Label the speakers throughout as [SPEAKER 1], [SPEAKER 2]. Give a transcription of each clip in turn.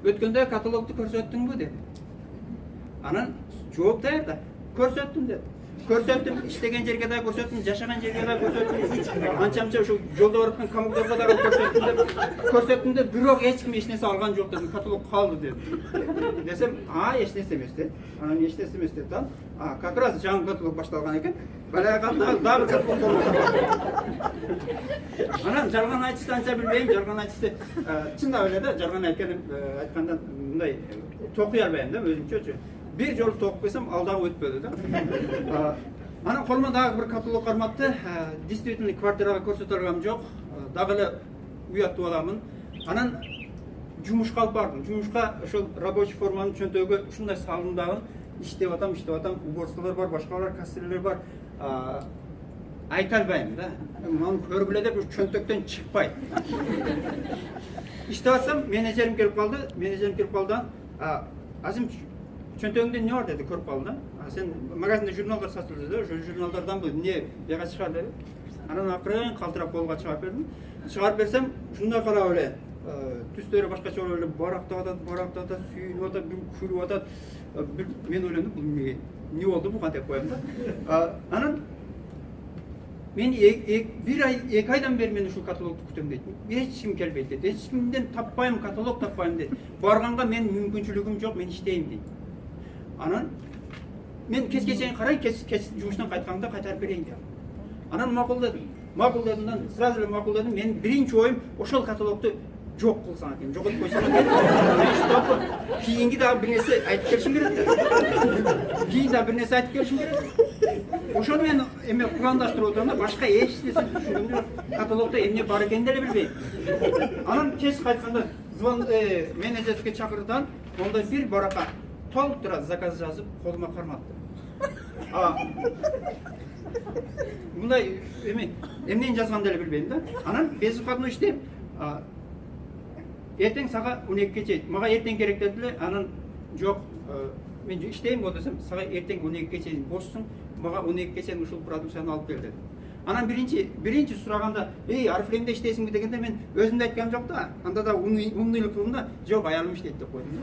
[SPEAKER 1] өткөндө каталогду көрсөттүңбү деди. Анан жооп даярда. Көрсөттүм деди. Көрсөттүм, иштеген жерге да көрсөттүм, жашаган жерге да көрсөттүм. Анча-мынча ошо жолдо барып аткан камокторго да көрсөттүм деп, бирок эч ким эч нерсе алган жок дедим. Каталог калды деди. Десем, эч нерсе эмес деди. Анан эч нерсе эмес деди да. Как раз жаңы каталог башталган экен. Бала калды, дагы каталог болду. Анан жалган айтышты анча билбейм, жалган айтышты чындап эле да, жалган айткандан мындай токуй албайм да өзүмчөчү. Bir жол тоқып қойсам, алдағы өтпеді да. Анан қолыма дағы бір каталог қармапты. Действительно квартираға көрсете алғам жоқ. Дағы эле уяттып аламын. Анан жумушка алып бардым. Жумушка ошол рабочий форманын чөнтөгү ушундай салымдагын иштеп атам. Уборстволор бар, башкалар, кассирлер бар. Айта албайм да. Муну көргүлө деп чөнтөктөн чыкпайт. Иштеп атсам, менеджерим келип калды. Азим чөнтөгүңдө эмне бар деди, көрүп калды да. Сен магазинде журналдар сатылды да, ошол журналдардан бул эмне бияга чыгар деди. Анан акырын калтырап колго чыгарып бердим. Чыгарып берсем, ушундай карап эле түстөрү башкача болуп эле барактап атат, сүйүнүп атат, күлүп атат. Мен ойлондум, бул эмне болду буга деп коем да. Анан мен bir ay, 2 aydan beri мен ушул каталогду күтөм дейт. Эч ким келбейт дейт. Эч кимден таппайм, каталог таппайм дейт. Барганга мен мүмкүнчүлүгүм жок, мен иштейм дейт. Анан мен кечке чейин карай, кеч жумуштан кайтканда кайтарып берейин деп. Анан макул дедим. Сразу эле макул дедим. Мен биринчи оюм ошол каталогду жок кылсаң экен, жоготуп койсоң экен. Кийинки дагы бир нерсе айтып келишим керек. Ошону мен эме пландаштырып отурам да, башка эч нерсе түшүндүм жок. Каталогдо эмне бар экенин деле билбейм. Анан кеч кайтканда менеджерге чакырдан, онда бир барака толтура заказ жазып колума карматты. Мындай эмнени жазган деле билбейм да. Анан безвкладной иштеп, эртең сага 12-ге чейин. Мага эртең керек дедиле. Анан жок, мен иштейм го десем, сага эртең 12-ге чейин бошсуң, мага 12-ге чейин ушул продукцияны алып кел деди. Анан биринчи сураганда, Арифлеймде иштейсиңби дегенде мен өзүмдө айтканым жок да. Анда да умныйлык кылдым да, жок, аялым иштейт деп койдум.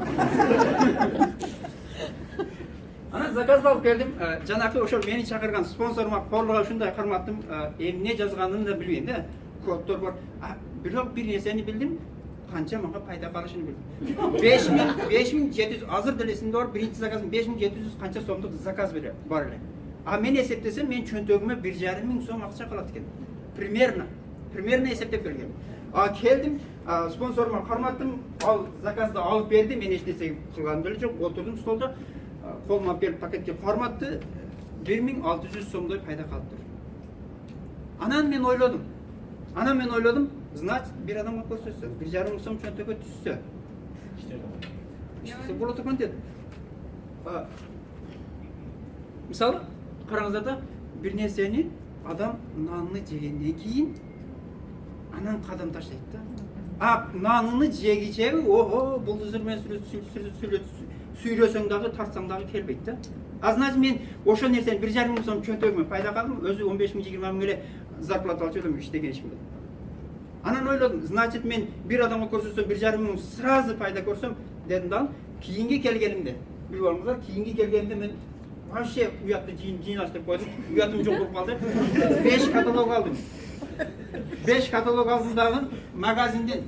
[SPEAKER 1] Анан заказды алып келдим. Жанакы ошол мени чакырган спонсорума колго ушундай карматтым. Эмне жазганын да билбейм да. Коддор бар. Бирок бир нерсени билдим. Канча мага пайда калышын билдим. 5700 азыр деле эсимде бар. Биринчи заказым 5700 канча сомдук заказ бар эле. Мен эсептесем, мен чөнтөгүмө 1,5 миң сом акча калат экен. Примерно эсептеп келгем. Келдим, спонсорума карматтым, ал заказды алып берди, мен эч нерсе кылганым деле жок. Отурдум столдо, колума берип пакетке карматты, 1600 сомдой пайда калыптыр. Анан мен ойлодум, значит, бир адамга көрсөтсө, 1,5 миң сом чөнтөгө түшсө, иштесе болот экен дедим. Мисалы, караңыздар да, бир нерсени адам нанны жегенден кийин анан кадам таштайт да. Нанны жегичеби, булдузур менен сүйлөсөң дагы, тартсаң дагы келбейт да. Значит, мен ошол нерсени 1,5 миң сом чөнтөгүмө пайда калдым, өзү 15 миң 20 миң эле зарплата алчу элем, иштеген ишим менен. Анан ойлодум, значит, мен бир адамга көрсөтсөм 1,5 миң сразу пайда көрсөм дедим да, кийинки келгенимде, билип алыңыздар, кийинки келгенимде мен вообще уятты жыйнаштырып койдум. Уятым жок болуп калды. 5 каталог алдым. 5 каталог алдым дагы магазинден.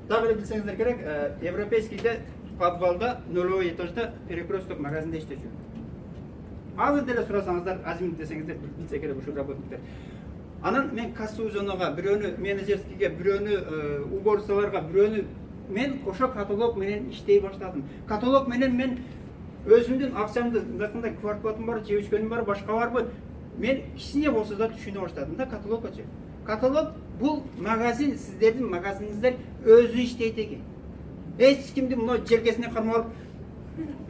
[SPEAKER 1] Дагы эле билсеңиздер керек, европейскийде подвалда, нулевой этажда перекресток магазинде иштеп жүрүм. Азыр деле сурасаңыздар, Азим десеңиздер билсе керек ушул работниктер. Анан мен кассовый зонага, бирөөнү менеджерскийге, бирөөнү уборстволорго, бирөөнү мен ошо каталог менен иштей баштадым. Каталог менен мен өзүмдүн акчамды, мындай квартплатым бар, жеп ичкеним бар, башка барбы? Мен кичине болсо да түшүнө баштадым да каталогчу. Каталог бул магазин, сиздердин магазиниңиздер өзү иштейт экен. Эч кимди мына желкесине кармап алып,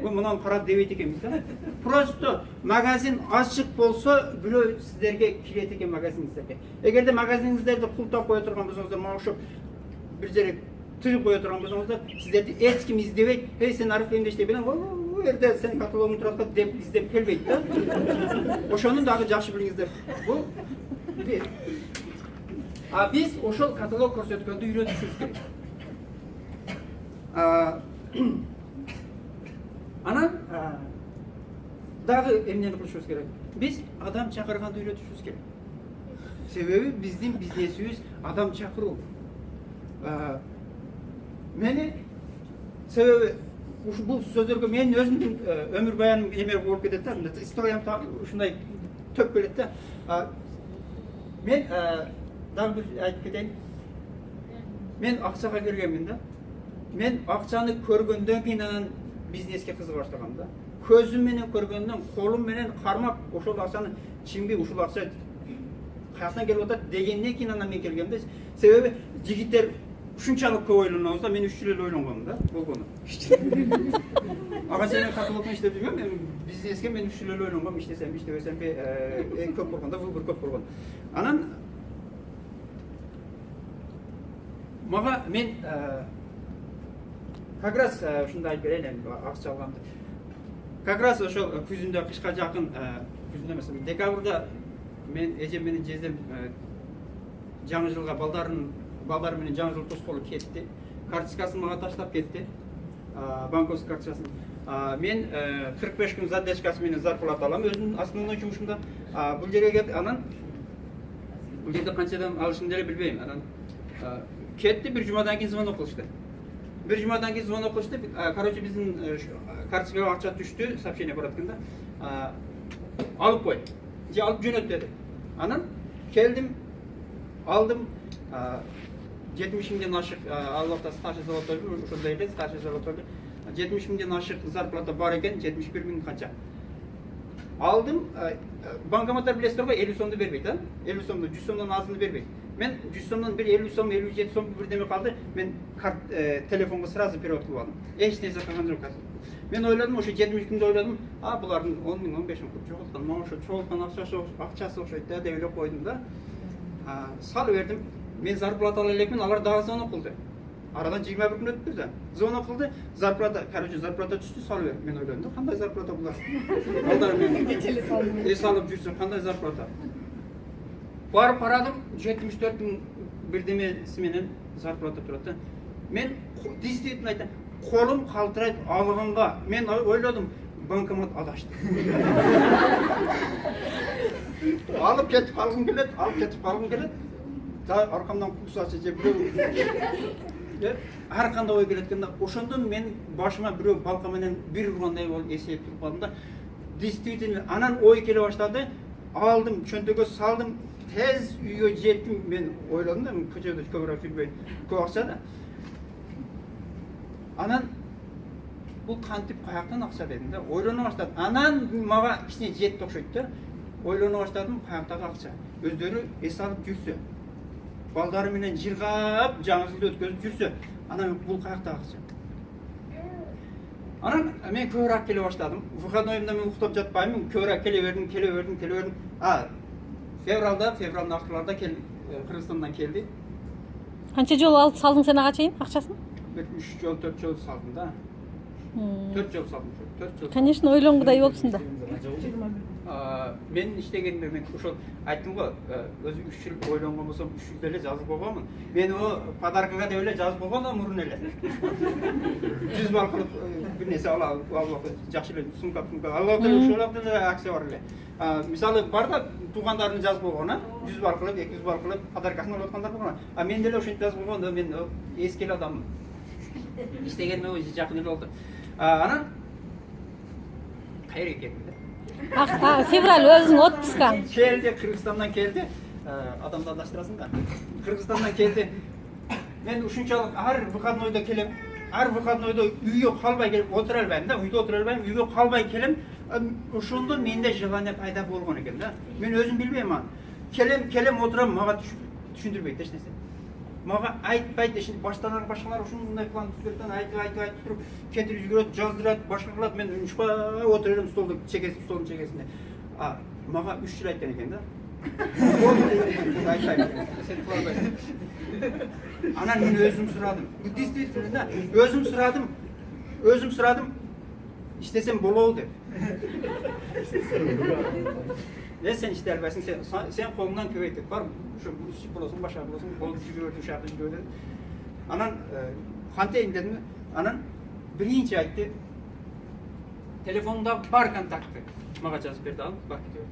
[SPEAKER 1] мынаны кара дебейт экенбиз да. Просто магазин ачык болсо, бирөө сиздерге кирет экен магазиниңиздерге. Эгерде магазиниңиздерди култап кое турган болсоңуздар, мага окшоп бир жерге тыгып кое турган болсоңуздар, сиздерди эч ким издебейт. Сен Арифлеймде иштей белең, жерде сен каталогуң турат деп издеп келбейт да. Ошону дагы жакшы билиңиздер. Бул бир. Биз ошол каталог көрсөткөндө үйрөнүшүбүз керек. Анан дагы эмнени кылышыбыз керек? Биз адам чакырганды үйрөтүшүбүз керек. Себеби биздин бизнесибиз адам чакыруу. Мени себеби бул сөздөргө менин өзүмдүн өмүр баяным эме болуп кетет да, историям ушундай төп келет да. Мен дагы бир айтып кетейин. Мен акчага киргенмин да. Мен акчаны көргөндөн кийин анан бизнеске кызыга баштагам да. Көзүм менен көргөндөн, колум менен кармап, ошол акчаны чимби ушул акча каяктан келип атат дегенден кийин анан мен келгем да. Себеби жигиттер ушунчалык көп ойлонобуз да, мен 3 жыл эле ойлонгом да, болгону. Ага сен катылыкта иштеп жүргөм, мен бизнеске мен 3 жыл эле ойлонгом, иштесем, иштебесемби, көп болгондо, выбор көп болгон. Анан мага мен как раз ушундай айтып берейин, акча алгамды. Как раз ошол күзүндө, кышка жакын, күзүндө эмес, декабрда мен эжем менен жездем жаңы жылга балдар менен жаңы жыл тоскоолу кетти. Карточкасын мага таштап кетти. Банковский карточкасын. Мен 45 күн задержкасы менен зарплата алам өзүмдүн основной жумушумда. Бул жерге келип анан бул жерде канчадан алышымды деле билбейм. Анан кетти, бир жумадан кийин звонок кылышты. Бир жумадан кийин звонок кылышты. Короче, биздин карточкага акча түштү, сообщение барат экен да. Алып кой. Же алып жөнөт деди. Анан келдим, алдым 70 миңден ашык, ал убакта старший золотой, ошондой эле старший золотой. 70 миңден ашык зарплата бар экен, 71 миң канча. Алдым, банкоматтар билесиздер го, 50 сомду бербейт, 50 сомду, 100 сомдон азын бербейт. Мен 100 сомдон бир 50 сом, 57 сом бирдеме калды. Мен телефонго сразу перевод кылып алдым. Эч нерсе калган жок азыр. Мен ойлодум, ошо 70 күндө ойлодум, булардын 10 миң, 15 миң жоголткан, мага ошо жоголткан акчасы окшойт да деп ойлоп койдум да. Салып бердим. Мен зарплата ала элекмин, алар дагы звонок кылды. Арадан 21 күн өттү да. Звонок кылды, зарплата, короче, зарплата түштү, салып бер. Мен ойлодум да, кандай зарплата булар? Балдар мен салып жүрсүн, кандай зарплата? Барып карадым, 74 миң бирдемеси менен зарплата турат да. Мен действительно айтам, колум калтырайт алганга. Мен ойлодум, банкомат адашты. Алып кетип калгым келет, да аркамдан кусачы же бирөө. Ар кандай ой келет экен да. Ошондон мен башыма бирөө балка менен бир ургандай болуп эсеп туруп калдым да. Действительно, анан ой келе баштады. Алдым, чөнтөгө салдым, тез үйгө жеттим. Мен ойлодум да, көчөдө көбүрөөк жүрбөй, көп акча да. Анан бул кантип каяктан акча дедим да. Ойлоно баштадым. Анан мага кичине жетти окшойт да. Ойлоно баштадым, каяктагы акча. Өздөрү эс алып жүрсө, балдары менен жыргап, жаңы жылды өткөзүп жүрсө, анан бул каяктагы акча. Анан мен көбүрөөк келе баштадым. Выходнойумда мен уктап жатпаймын, көбүрөөк келе бердим. Февралдын актыларында Кыргызстандан келди.
[SPEAKER 2] Канча жолу алып салдың сен ага чейин акчасын?
[SPEAKER 1] 3 жол, 4 жол салдым да. 4 жол салдым. 4 жол.
[SPEAKER 2] Конечно, ойлонгудай болупсуң да.
[SPEAKER 1] Мен иштегенде мен ошол айттым го, өзү 3 жыл ойлонгон болсом 3 жыл эле жазып койгонмун. Мен о подаркага деп эле жазып койгон мурун эле. 100 бал кылып бир нерсе алып жакшы эле сумка алып ошол эле акция бар эле. Мисалы бар да туугандарын жазып койгон, 100 бал кылып, 200 бал кылып подаркасын алып аткандар болгон. Мен деле ошентип жазып койгон да, мен эски эле адаммын. Иштегениме өзү жакын эле болду. Анан кайерге келдим да.
[SPEAKER 2] Февраль өзүң отпускан.
[SPEAKER 1] Келди, Кыргызстандан келди. Адамды адаштырасың да. Кыргызстандан келди. Мен ушунчалык ар выходнойдо келем. Ар выходнойдо үйгө калбай келип отура албайм да, үйдө отура албайм, үйгө калбай келем. Ошондо менде желание пайда болгон экен да. Мен өзүм билбейм аны. Келем отурам, мага түшүндүрбөйт эч нерсе. Мага айтпайт, баштан башкалар ушундай план түзгөндөн айтып туруп, кетирип жүрөт, жаздырат, башка кылат. Мен унчпай отура элем столдун чегесинде. Мага 3 жыл айткан экен да. Сен кыла албайсың. Анан мен өзүм сурадым. Действительно, өзүм сурадым. İstesem болобу деп. Сен иштей албайсың, сен колуңдан көбөйтүп бар, ушу грузчик болосуң, башка болосуң, колуң жүгүрөт, ушакты жүгүрөт. Анан кантейин дедим. Анан Birinci айтты. Telefonda бар контакты. Мага жазып берди ал, бак деп.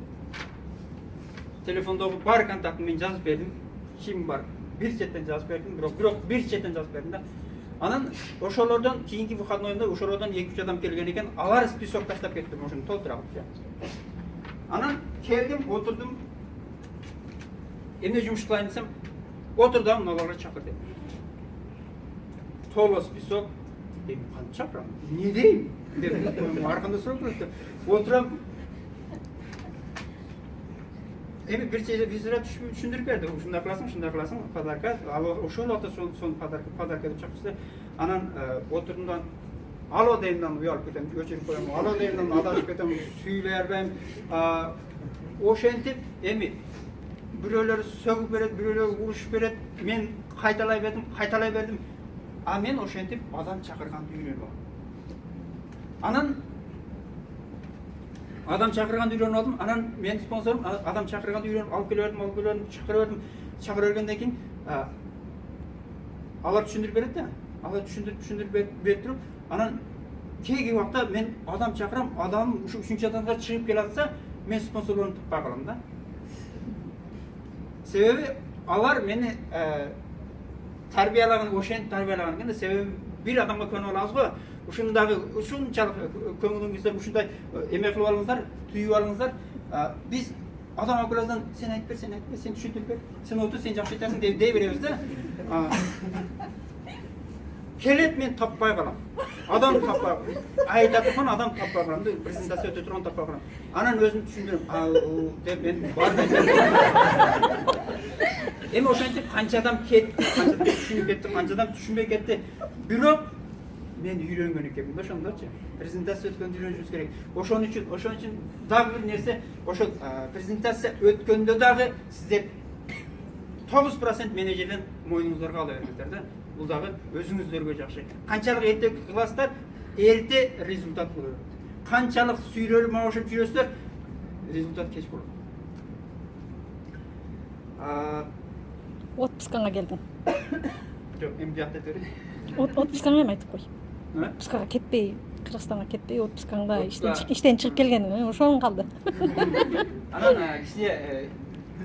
[SPEAKER 1] Телефондогу бар контактын мен жазып бердим. Ким бар? Бир четтен жазып бердим, бирок бир четтен жазып бердим да. Анан ошолордон кийинки выходнойунда ошолордон 2-3 адам келген экен. Алар список таштап кетти, ошону толтура алып. Анан келдим, отурдум. Эмне жумуш кылайын десем, отурдум, мыналарга чакыр дедим. Толо список. Эми кантип чакырам? Не дейм? Деп арканда сурап турат. Отурам. Эми бир түшүндүрүп берди. Ушундай кыласың, подарка. Ал ошол ата сон подарка деп чакырса, анан отурдум да алло деймден уялып кетем, өчүрүп коем. Алло деймден адашып кетем, сүйлөй бербейм. Ошентип эми бирөөлөр сөгүп берет, бирөөлөр урушуп берет. Мен кайталай бердим. А мен ошентип адам чакырганды үйрөнүп алдым. Анан адам чакырганды үйрөнүп алдым. Анан мен спонсорум адам чакырганды үйрөнүп алып келе бердим, чакыра бергенден кийин алар түшүндүрүп берет да. Алар түшүндүрүп берип туруп, анан кээ убакта мен адам чакырам, адам ушу 3-чү адамга чыгып келе атса, мен спонсорлорун таппай калам да. Себеби алар мени тарбиялаган, ошентип тарбиялаган экен да. Себеби бир адамга көнүп алабыз го. Ушунчалык көңүлүңүздө ушундай эме кылып алыңыздар, түйүп алыңыздар. Биз адам акылаздан сен айтып бер, сен түшүндүрүп бер, сен отур, сен жакшы айтасың дей беребиз да. Келет, мен таппай калам. Адам таппай калам. Айта турган адам таппай калам да. Презентация өтө турган таппай калам. Анан өзүм түшүндүрөм. Деп мен бар. Эми ошентип канча адам кетти, канча түшүнүп кетти, канча адам түшүнбөй кетти. Бирок мен үйрөнгөн экенмин да ошондочу. Презентация өткөндө үйрөнүшүбүз керек. Ошон үчүн дагы бир нерсе, ошол презентация өткөндө дагы сиздер 9% менеджерден мойнуңуздарга ала бериңиздер да. Бул дагы өзүңүздөргө жакшы. Канчалык эрте кыласыздар, эрте результат болот. Канчалык сүйрөлүп машып жүрөсүздөр, результат кеч болот.
[SPEAKER 2] Отпускаңа келдиң.
[SPEAKER 1] Жок, эми жакта көрөйүн.
[SPEAKER 2] Отпускаңа эми айтып кой. Отпускага кетпей, Кыргызстанга кетпей, отпускаңда иштен чыгып келгениң, ошоң калды.
[SPEAKER 1] Анан кичине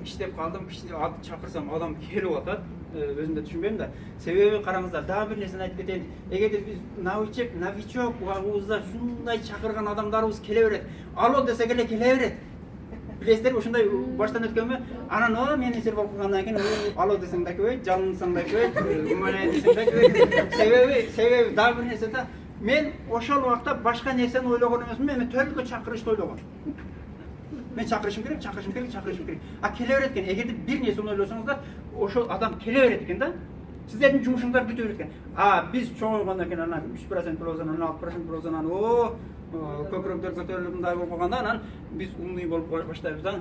[SPEAKER 1] иштеп калдым, кичине чакырсам адам келип атат. Өзүм да түшүнбөйм да. Себеби караңыздар, дагы бир нерсени айтып кетейин. Эгерде биз новичок убагыбызда ушундай чакырган адамдарыбыз келе берет. Алло десе келе берет. Билесиздер, ушундай баштан өткөнбү? Анан менин сер болуп калгандан кийин алло десең да көбөйт, жалынсаң да көбөйт, умалай десең да көбөйт. Себеби дагы бир нерсе да, мен ошол убакта башка нерсени ойлогон эмесмин, мен төлкө чакырышты ойлогон. Мен чакырышым керек. А келе берет экен. Эгерде бир нерсени ойлосоңуздар, ошол адам келе берет экен да. Сиздердин жумушуңуздар бүтө берет экен. Биз чоңойгондон кийин анан 3% болсун, анан 6% болсун, анан көпүрөктөр көтөрүлүп мындай болуп калганда, анан биз умный болуп баштайбыз да.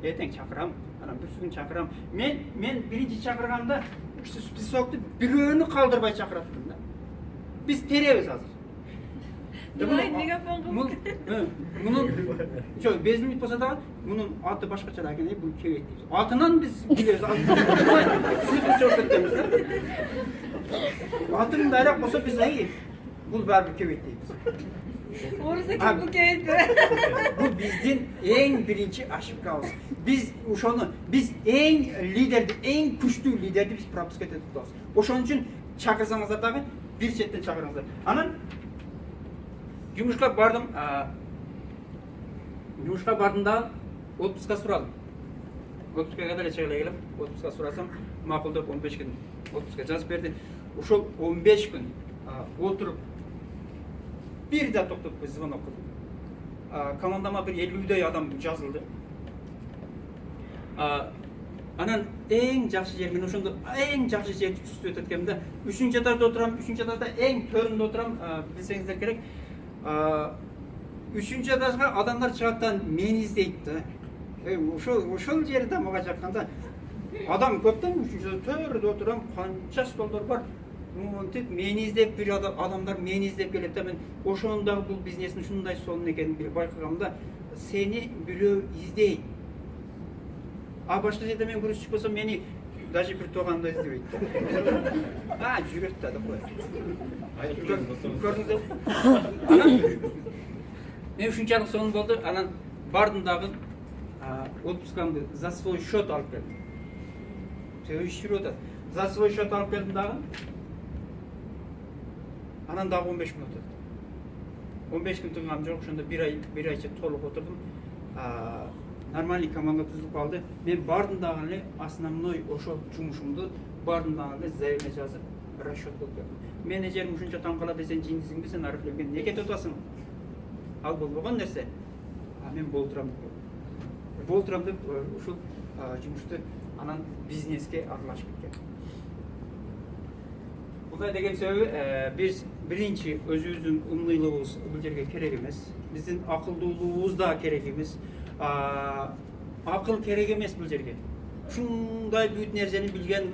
[SPEAKER 1] Эртең чакырам, анан бүрсүгүн чакырам. Мен биринчи чакырганда ушу списокту бирөөнү калдырбай чакыраттым да. Биз теребиз азыр. Мунун жок, безмит болсо дагы, мунун аты башкача экен, бул кебейт дейбиз. Атынан биз билебиз. Сыйкыр чогуу кетебиз да. Аты мындайраак болсо биз бул баары бир кебейт дейбиз.
[SPEAKER 3] Орусу ким бул кебейт?
[SPEAKER 1] Бул биздин эң биринчи ошибкабыз. Биз эң лидерди, эң күчтүү лидерди биз пропуск этип турабыз. Ошон үчүн чакырсаңыздар дагы бир четтен чакырыңыздар. Анан жумушка бардым. Жумушка бардым да отпуска сурадым. Отпускага деле чыгыла келип, отпуска сурасам, макулдап 15 күн отпуска жазып берди. Ошол 15 күн отуруп бир да токтоп звонок кылдым. Командама бир 50 адам жазылды. Анан эң жакшы жер, мен ошондо эң жакшы жерди түзүп өткөм да. 3-чү этажда отурам, 3-чү этажда эң төрүндө отурам, билсеңиздер керек. 3-чү этажга адамдар чыгаттан мени издейт да. Ошол жерде мага жакканда адам көп да, 3-чү төрдө отурам, канча столдор бар. Монтип мени издеп бир адамдар мени издеп келет да. Мен ошондагы бул бизнестин ушундай сонун экенин байкагамда, сени бирөө издейт. Башка жерде мен күрөшчүк болсом, мени даже bir toğanda izleyip. Ha, жүгірт dedi koy. Gördünüz mü? Мен ушунчалык сонун болду. Анан бардым дагы отпускамды за свой счет алып келдим. Себеби иштеп атат. За свой счет алып келдим дагы. Анан дагы 15 күн өтөт. 15 күн тыгам жок, ошондо бир айча толук отурдум. Нормальный команда түзүлүп калды. Мен бардым дагы эле основной ошол жумушумду бардым дагы эле заявление жазып расчет кылып келдим. Менеджерим ушунча таң кала десең жиңдисиңби сен арифлеуге эмне кетип атасың? Ал болбогон нерсе. Мен болтурам. Болтурам деп ушул жумушту анан бизнеске аралашып кеткен. Мындай деген себеби биз биринчи өзүбүздүн ыңгайлыгыбыз бул жерге керек эмес. Биздин акылдуулугубуз да керек эмес. Акыл керек эмес бул жерге. Ушундай бүт нерсени билген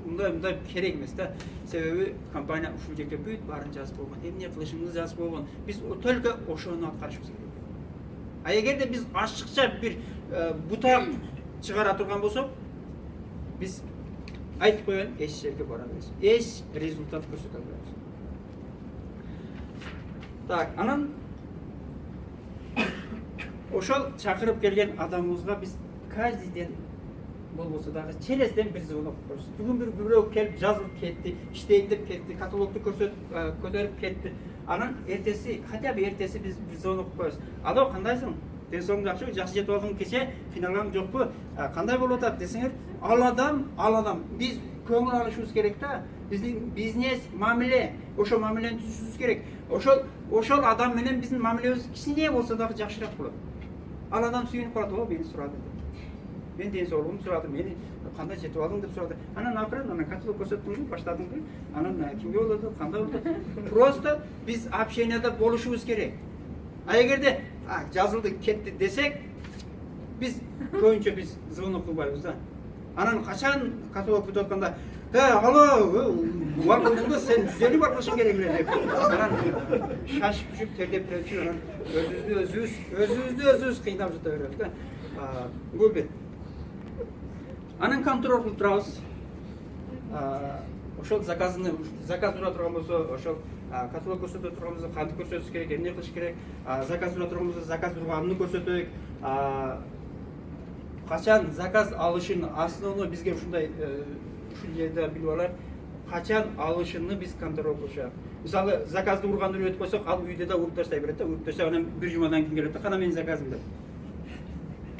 [SPEAKER 1] мындай керек эмес да. Себеби компания ушул жерге бүт баарын жазып койгон, эмне кылышыңызды жазып койгон. Биз только ошону аткарышыбыз керек. А эгерде биз ачыкча бир бутак чыгара турган болсок, биз айтып коеюн, эч жерге бара албайбыз. Эч результат көрсөтө албайбыз. Так, анан ошол чакырып келген адамыбызга биз каждый день болбосо дагы челестен бир звонок коебуз. Бүгүн бирөө келип жазылып кетти, иштейин деп кетти, каталогду көтөрүп кетти. Анан эртеси, хотя бы эртеси биз бир звонок коебуз. Алло, кандайсың? Ден соң жакшы, жакшы жетип алдың кече, финалгаң жокпу? Кандай болуп атат десеңер, ал адам. Биз көңүл алышыбыз керек да. Биздин бизнес, мамиле, ошо мамилени түзүшүбүз керек. Ошол адам менен биздин мамилебиз кичине болсо дагы жакшыраак болот. Ал адам сүйүнүп калат, о, мени сурады. Мен ден соолугумду сурады, мени кандай жетип алдың деп сурады. Анан акырын, анан каталог көрсөттүңбү, баштадыңбы? Анан кимге болду, кандай болду? Просто биз общенияда болушубуз керек. А эгерде жазылды, кетти десек, биз көбүнчө биз звонок кылбайбыз да. Анан качан каталог бүтүп атканда, алло, бар болдуңбу, сен 150 бар кылышың керек эле деп. Анан шашып пүшүп тердеп жүрөбүз, анан өзүбүздү кыйнап жата беребиз да. Бул бир. Анан контроль кылып турабыз. Ошол заказ ура турган болсо, ошол каталог көрсөтө турган болсо, кантип көрсөтүш керек, эмне кылыш керек, заказ ура турган болсо, заказ урганын көрсөтөйүк. Качан заказ алышын основной бизге ушундай ушул жерде билип алар, качан алышыны биз контроль кылышабыз. Мисалы, заказды урганды үйрөтүп койсок, ал үйдө да уруп таштай берет да, уруп таштап анан бир жумадан кийин келет да, кана менин заказым деп.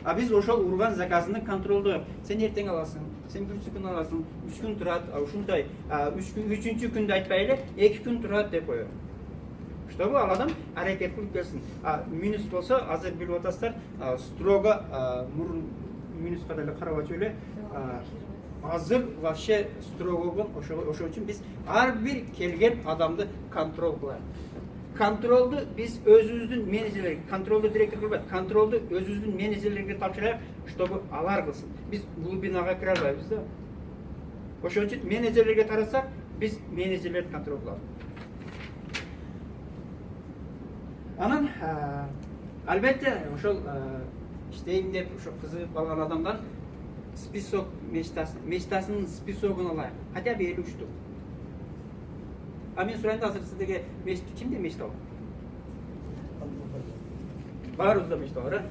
[SPEAKER 1] А биз ошол урган заказыны контролдоп, сен эртең аласың, сен бүрсү күн аласың, 3 күн турат, ушундай, 3-күнчү күндө айтпай эле 2 күн турат деп коёбуз. Чтобы ал адам аракет кылып келсин. Минус болсо, азыр билип атасыздар, строго мурун минуска деле карабачу эле. Азыр вообще строго болгон, ошол үчүн биз ар бир келген адамды контрол кылабыз. Контролду биз өзүбүздүн менеджерлерге, контролду директор кылбайт, контролду өзүбүздүн менеджерлерге тапшырайык, чтобы алар кылсын. Биз глубинага кире албайбыз да. Ошон үчүн менеджерлерге таратсак, биз менеджерлерди контрол кылабыз. Анан албетте ошол иштейм деп ошо кызыгып калган адамдан список мечтасынын списогун алайык. Хотя бы 50 штук. А мен сурайын да, азыр сиздерге кимдин мечта бар? Баарыбызда мечта бар,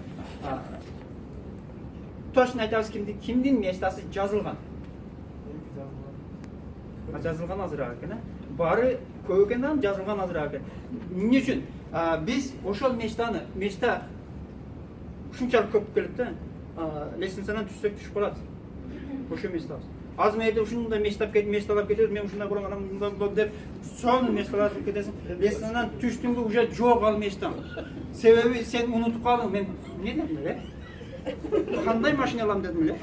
[SPEAKER 1] Точно айтабыз, кимдин мечтасы жазылган? Жазылган азыраак экен, Баары көп экен да, жазылган азыраак экен. Эмне үчүн? Биз ошол мечта ушунчалык көп келет да. Лестницадан түшсөк түшүп калат. Ошо мечтабыз. Аз мээде ушундай мечталап кетебиз, мен ушундай болом, анан мындай болом деп, сонун мечталап кетесиң. Лестницадан түштүңбү, уже жок ал мечтаң. Себеби сен унутуп калдың, мен эмне дедим эле? Кандай машина алам дедим эле?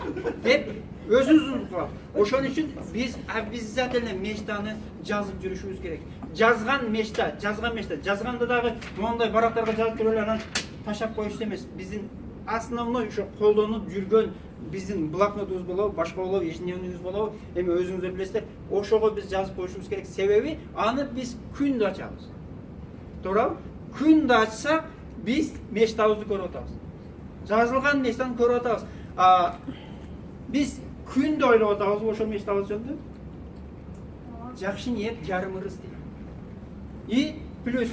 [SPEAKER 1] Деп өзүңүз унутуп калат. Ошон үчүн биз обязательно мечтаны жазып жүрүшүбүз керек. Жазган мечта. Жазганда дагы мондай барактарга жазып туруп эле анан таштап коюш эмес. Биздин основной ошо колдонуп жүргөн биздин блокнотубуз болобу, башка болобу, ежедневныйыбыз болобу, эми өзүңүздөр билесиздер, ошого биз жазып коюшубуз керек. Себеби аны биз күндө ачабыз. Туурабы? Күндө ачсак, биз мечтабызды көрүп атабыз. Жазылган мечтаны көрүп атабыз. Биз күндө ойлоп атабыз ошол мешит абыз жөнүндө. Жакшы ниет жарым ырыс дейт. И плюс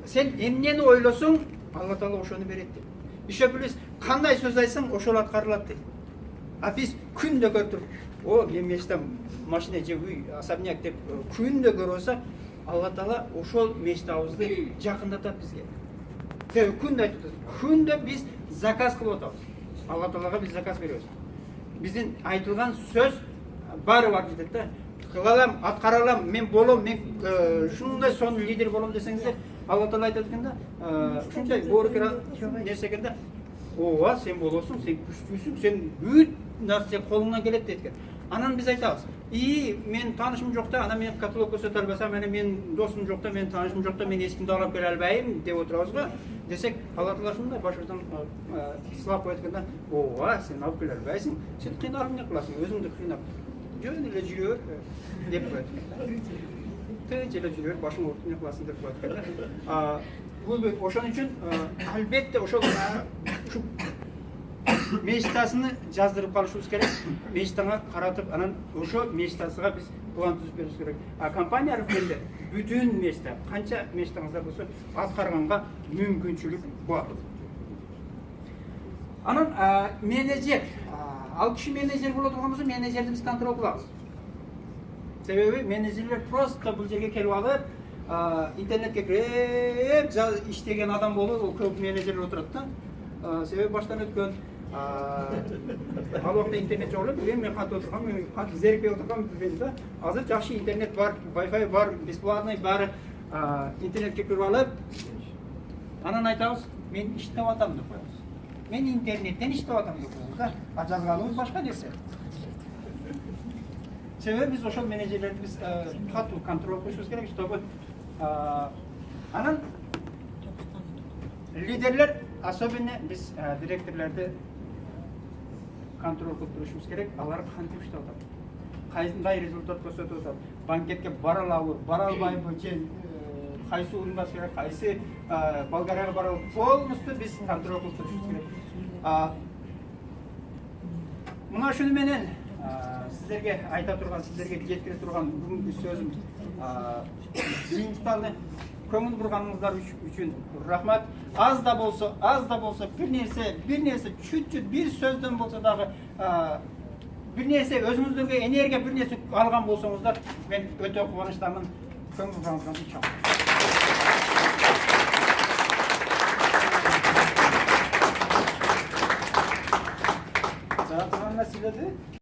[SPEAKER 1] сен эмнени ойлосоң, Алла Таала ошону берет дейт. Еще плюс кандай сөз айтсаң, ошол аткарылат дейт. А биз күндө көрүп, мен мешіттен машина же үй, особняк деп күндө көрүп алсак, Алла Таала ошол мешіт абызды жакындатат бизге. Күндө айтып атат. Күндө биз заказ кылып атабыз. Алла Таалага биз заказ беребиз. Биздин айтылган сөз баары бар дейт да. Кылалам, аткаралам, мен болом, мен ушундай сонун лидер болом десеңиздер, Алла Таала айтат экен да, ушундай боорукер нерсе экен да. Ооба, сен болосуң, сен күчтүүсүң, сен бүт нерсе колуңдан келет дейт экен. Анан биз айтабыз. Мен таанышым жок да, анан мен каталог көрсөтө албасам, мен досум жок да, мен таанышым жок да, мен эч кимди алып келе албайм деп отурабыз го. Десек, Алла Таала ушундай башырдан сылап коет экен да. Ооба, сен алып келе албайсың, сен кыйналып эмне кыласың, өзүңдү кыйнап. Жөн эле жүрөр деп коет. Тынч эле жүрөр, башың ооруп эмне кыласың деп коет экен да. Бул ошон үчүн албетте ошол мечтасыны жаздырып калышыбыз керек. Мечтаңа каратып, анан ошо мечтасыга биз план түзүп беришибиз керек. Компания аркылуу бүтүн мечта, канча мечтаңыздар болсо аткарганга мүмкүнчүлүк бар. Анан менеджер, ал киши менеджер боло турган болсо, менеджерди биз контроль кылабыз. Себеби менеджерлер просто бул жерге келип алып, интернетке кирип иштеген адам болуп, көп менеджерлер отурат да. Себеби баштан өткөн, ал убакта интернет жок эле, мен кантип отургам, мен кантип зерикпей отургам билбейм да. Азыр жакшы интернет бар, Wi-Fi бар, бесплатный баары, интернетке кирип алып, анан айтабыз, мен иштеп атам деп коебуз. Мен интернеттен иштеп атам деп коебуз да. Жазганыбыз башка нерсе. Себеби биз ошол менеджерлерди биз катуу контроль кылышыбыз керек, чтобы анан лидерлер, особенно биз директорлорду контроль кылып турушубуз керек. Алар кантип иштеп атат? Кайсындай результат көрсөтүп атат? Банкетке бара алабы, бара албайбы, же кайсы уюмдаш керек, кайсы Болгарияга бара алабы? Полностью биз контроль кылып турушубуз керек. Мына ушуну менен сиздерге айта турган, сиздерге жеткире турган бүгүнкү сөзүм жыйынтыкталды. Көңүл бурганыңыздар үчүн рахмат. Аз да болсо бир нерсе чүт бир сөздөн болсо дагы бир нерсе өзүңүздөргө энергия бир нерсе алган болсоңуздар, мен өтө кубанычтамын. Көңүл бурганыңызга чоң. Жана турган нерселерди